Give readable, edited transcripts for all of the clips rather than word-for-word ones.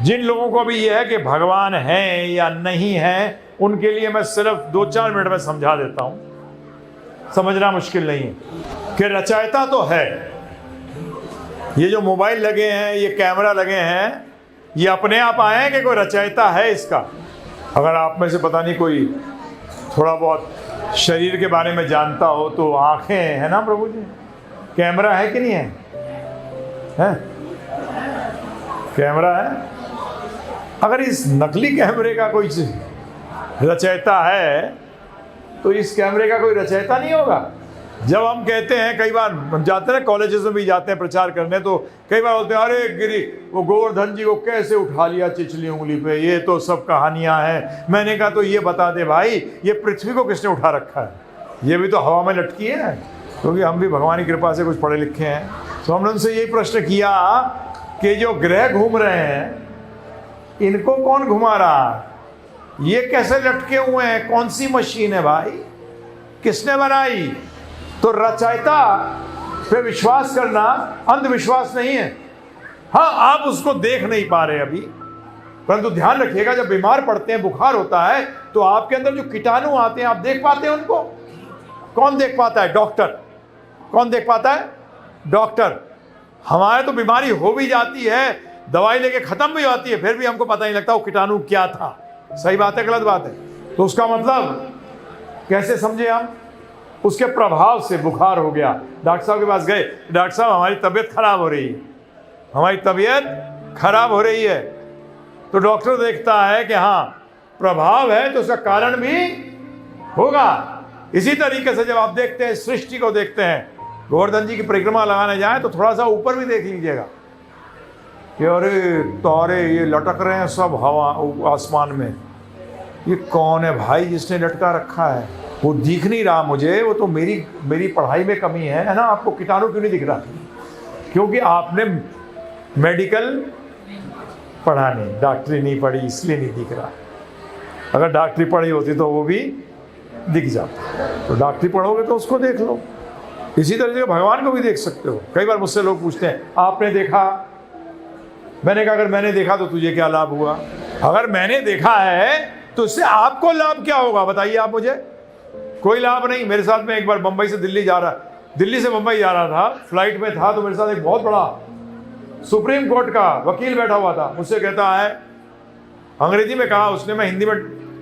जिन लोगों को भी यह है कि भगवान है या नहीं है, उनके लिए मैं सिर्फ 2-4 मिनट में समझा देता हूं, समझना मुश्किल नहीं है कि रचयिता तो है। ये जो मोबाइल लगे हैं, ये कैमरा लगे हैं, ये अपने आप आए हैं कि कोई रचयिता है इसका? अगर आप में से पता नहीं कोई थोड़ा बहुत शरीर के बारे में जानता हो तो आंखें हैं ना प्रभु जी, कैमरा है कि नहीं है? है कैमरा है। अगर इस नकली कैमरे का कोई रचयिता है तो इस कैमरे का कोई रचयिता नहीं होगा। जब हम कहते हैं, कई बार हम जाते हैं कॉलेजेस में भी जाते हैं प्रचार करने, तो कई बार बोलते हैं अरे गिरी वो गोवर्धन जी को कैसे उठा लिया चिचली उंगली पे, ये तो सब कहानियां हैं। मैंने कहा तो ये बता दे भाई, ये पृथ्वी को किसने उठा रखा है? ये भी तो हवा में लटकी है, क्योंकि हम भी भगवान की कृपा से कुछ पढ़े लिखे हैं। तो हमने उनसे यही प्रश्न किया कि जो ग्रह घूम रहे हैं इनको कौन घुमा रहा है? ये कैसे लटके हुए हैं? कौन सी मशीन है भाई? किसने बनाई? तो रचयिता पे विश्वास करना अंधविश्वास नहीं है। हाँ, आप उसको देख नहीं पा रहे अभी, परंतु ध्यान रखिएगा जब बीमार पड़ते हैं, बुखार होता है, तो आपके अंदर जो कीटाणु आते हैं आप देख पाते हैं उनको? कौन देख पाता है? डॉक्टर। कौन देख पाता है? डॉक्टर। हमारे तो बीमारी हो भी जाती है, दवाई लेके खत्म भी होती है, फिर भी हमको पता नहीं लगता वो कीटाणु क्या था। सही बात है गलत बात है? तो उसका मतलब कैसे समझे हम? उसके प्रभाव से बुखार हो गया, डॉक्टर साहब के पास गए, डॉक्टर साहब हमारी तबीयत खराब हो रही है, हमारी तबीयत खराब हो रही है। तो डॉक्टर देखता है कि हाँ प्रभाव है तो उसका कारण भी होगा। इसी तरीके से जब आप देखते हैं सृष्टि को, देखते हैं गोवर्धन जी की परिक्रमा लगाने जाए तो थोड़ा सा ऊपर भी देख लीजिएगा कि अरे तारे ये लटक रहे हैं सब हवा आसमान में। ये कौन है भाई जिसने लटका रखा है? वो दिख नहीं रहा मुझे, वो तो मेरी पढ़ाई में कमी है ना। आपको कीटाणु क्यों नहीं दिख रहा? क्योंकि आपने मेडिकल पढ़ा नहीं, डॉक्टरी नहीं पढ़ी, इसलिए नहीं दिख रहा। अगर डॉक्टरी पढ़ी होती तो वो भी दिख जाता। तो डॉक्टरी पढ़ोगे तो उसको देख लो। इसी तरह से भगवान को भी देख सकते हो। कई बार मुझसे लोग पूछते हैं आपने देखा? मैंने कहा अगर मैंने देखा तो तुझे क्या लाभ हुआ? अगर मैंने देखा है तो इससे आपको लाभ क्या होगा बताइए आप मुझे? कोई लाभ नहीं। मेरे साथ में एक बार दिल्ली से मुंबई जा रहा था, फ्लाइट में था, तो मेरे साथ एक बहुत बड़ा सुप्रीम कोर्ट का वकील बैठा हुआ था। मुझसे कहता है, अंग्रेजी में कहा उसने, मैं हिंदी में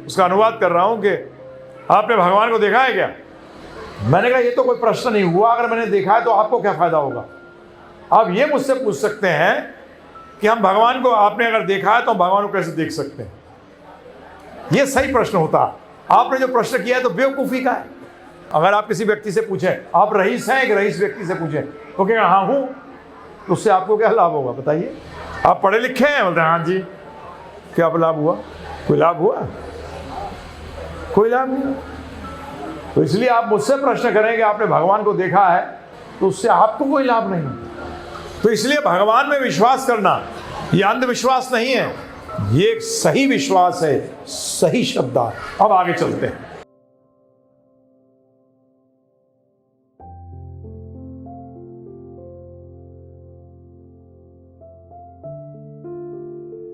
उसका अनुवाद कर रहा हूं कि आपने भगवान को देखा है क्या? मैंने कहा ये तो कोई प्रश्न नहीं हुआ, अगर मैंने देखा है तो आपको क्या फायदा होगा? आप ये मुझसे पूछ सकते हैं कि हम भगवान को, आपने अगर देखा है तो हम भगवान को कैसे देख सकते हैं? ये सही प्रश्न होता। आपने जो प्रश्न किया है तो बेवकूफ़ी का है। अगर आप किसी व्यक्ति से पूछें आप रईस हैं, एक रईस व्यक्ति से पूछें तो कहेगा हाँ हूँ, तो उससे आपको क्या लाभ होगा बताइए? आप पढ़े लिखे हैं? बोलते हैं हाँ जी। क्या लाभ हुआ? कोई लाभ हुआ? कोई लाभ नहीं। तो इसलिए आप मुझसे प्रश्न करें कि आपने भगवान को देखा है, तो उससे आपको कोई लाभ नहीं। तो इसलिए भगवान में विश्वास करना ये अंधविश्वास नहीं है, ये एक सही विश्वास है, सही श्रद्धा। अब आगे चलते हैं।